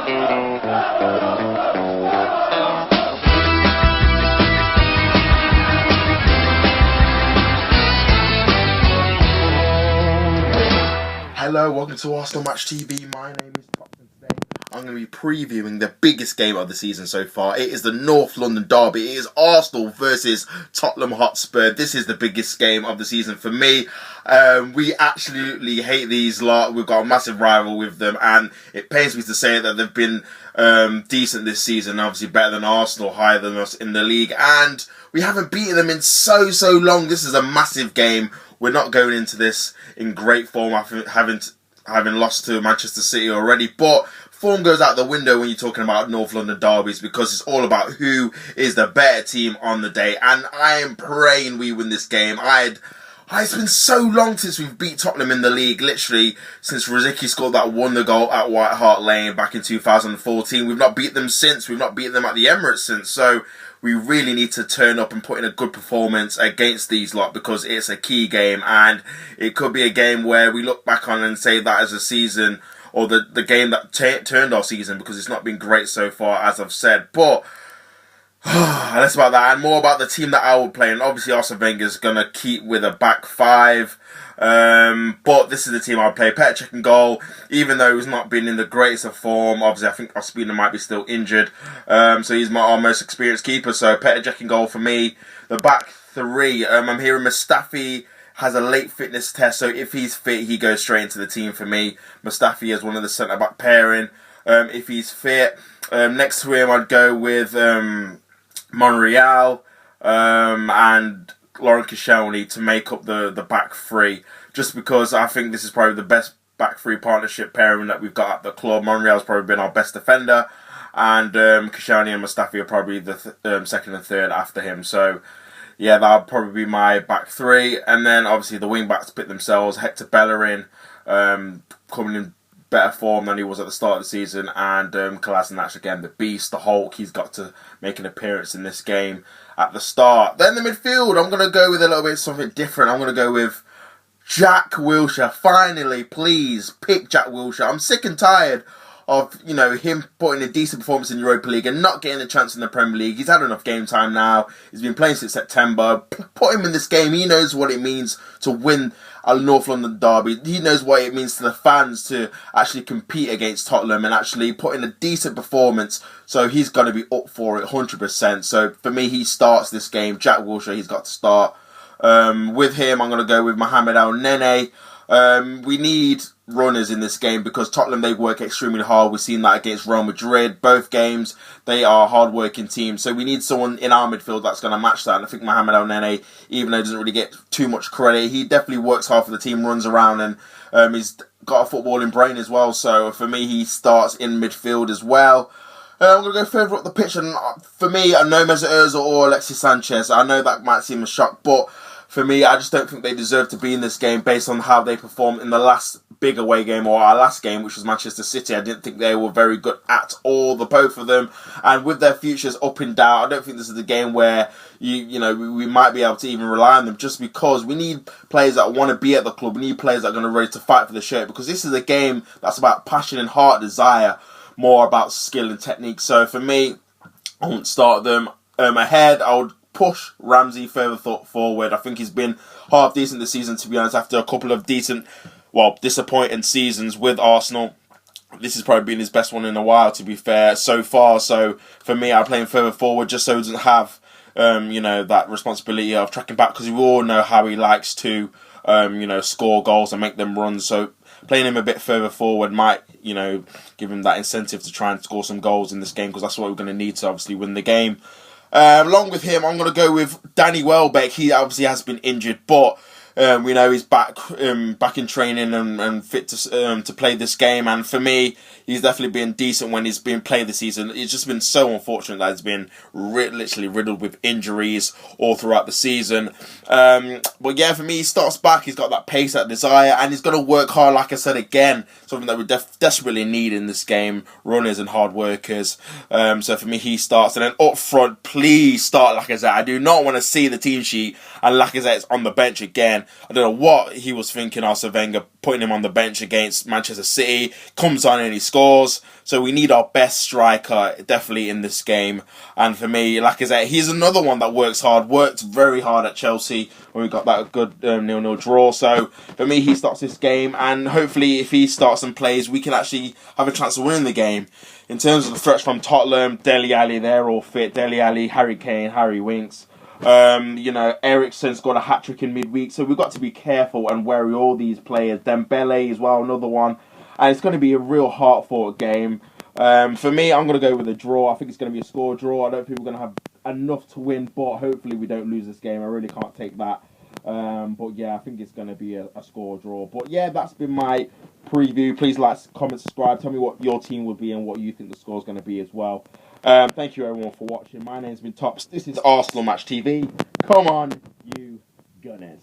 Hello, welcome to Arsenal Match TV. My name is Top, and today I'm going to be previewing the biggest game of the season so far. It is the North London derby. It is Arsenal versus Tottenham Hotspur. This is the biggest game of the season for me. We absolutely hate these lot. We've got a massive rival with them, and it pains me to say that they've been decent this season. Obviously better than Arsenal, higher than us in the league, and we haven't beaten them in so long. This is a massive game. We're not going into this in great form after having lost to Manchester City already, but form goes out the window when you're talking about North London derbies, because it's all about who is the better team on the day, and I am praying we win this game. It's been so long since we've beat Tottenham in the league, literally since Rosicky scored that wonder goal at White Hart Lane back in 2014. We've not beat them since. We've not beaten them at the Emirates since, so we really need to turn up and put in a good performance against these lot, because it's a key game, and it could be a game where we look back on and say that as a season, or the game that turned our season, because it's not been great so far, as I've said. But less about that and more about the team that I will play. And obviously Arsene Wenger's going to keep with a back five. But this is the team I'll play. Petr Cech in goal, even though he's not been in the greatest of form. Obviously, I think Ospina might be still injured. So he's our most experienced keeper. So Petr Cech in goal for me. The back three, I'm hearing Mustafi has a late fitness test. So if he's fit, he goes straight into the team for me. Mustafi is one of the centre-back pairing. If he's fit. Next to him, I'd go with Monreal and Laurent Koscielny to make up the back three, just because I think this is probably the best back three partnership pairing that we've got at the club. Monreal's probably been our best defender, and Koscielny and Mustafi are probably the second and third after him. So yeah, that'll probably be my back three, and then obviously the wing backs pick themselves. Hector Bellerin coming in better form than he was at the start of the season, and Kolasinac again, the beast, the Hulk. He's got to make an appearance in this game at the start. Then the midfield, I'm going to go with a little bit something different. I'm going to go with Jack Wilshere. Finally, please pick Jack Wilshere. I'm sick and tired of him putting a decent performance in Europa League and not getting a chance in the Premier League. He's had enough game time now. He's been playing since September. Put him in this game. He knows what it means to win a North London derby. He knows what it means to the fans to actually compete against Tottenham and actually put in a decent performance. So he's going to be up for it 100%. So for me, he starts this game. Jack Wilshere, he's got to start. With him, I'm going to go with Mohamed El Nene. We need runners in this game, because Tottenham, they work extremely hard. We've seen that against Real Madrid. Both games, they are a hard-working team. So we need someone in our midfield that's going to match that. And I think Mohamed El Nene, even though he doesn't really get too much credit, he definitely works hard for the team, runs around, and he's got a footballing brain as well. So for me, he starts in midfield as well. I'm going to go further up the pitch, and for me, I know Mesut Ozil or Alexis Sanchez. I know that might seem a shock, but for me, I just don't think they deserve to be in this game based on how they performed in the last big away game, or our last game, which was Manchester City. I didn't think they were very good at all, the both of them. And with their futures up and down, I don't think this is the game where we might be able to even rely on them, just because we need players that want to be at the club. We need players that are going to be ready to fight for the shirt, because this is a game that's about passion and heart, desire, more about skill and technique. So for me, I won't start them ahead. I would push Ramsey further forward. I think he's been half decent this season, to be honest, after a couple of disappointing seasons with Arsenal. This has probably been his best one in a while, to be fair, so far. So for me, I play him further forward just so he doesn't have that responsibility of tracking back, because we all know how he likes to score goals and make them run. So playing him a bit further forward might give him that incentive to try and score some goals in this game, because that's what we're going to need to obviously win the game. Along with him, I'm going to go with Danny Welbeck. He obviously has been injured, but we know he's back in training and fit to play this game. And for me, he's definitely been decent when he's been played this season. It's just been so unfortunate that he's been literally riddled with injuries all throughout the season. But yeah, for me, he starts back. He's got that pace, that desire, and he's going to work hard. Like I said again, something that we desperately need in this game: runners and hard workers. So for me, he starts, and then up front, please start Lacazette. I do not want to see the team sheet and Lacazette's on the bench again. I don't know what he was thinking, Arsene Wenger, putting him on the bench against Manchester City. Comes on and he scores. So we need our best striker definitely in this game. And for me, lacazette, he's another one that worked very hard at Chelsea when we got that good 0-0 draw. So for me, he starts this game, and hopefully if he starts and plays, we can actually have a chance of winning the game. In terms of the threats from Tottenham, Dele Alli, they're all fit. Dele Alli, Harry Kane, Harry Winks. Eriksen's got a hat-trick in midweek, so we've got to be careful and wary all these players. Dembele as well, another one. And it's going to be a real hard-fought game. For me, I'm going to go with a draw. I think it's going to be a score draw. I don't think we're going to have enough to win, but hopefully we don't lose this game. I really can't take that. But yeah, I think it's going to be a score draw. But yeah, that's been my preview. Please like, comment, subscribe. Tell me what your team will be and what you think the score is going to be as well. Thank you everyone for watching. My name's been Tops. This is Arsenal Match TV. Come on, you Gunners.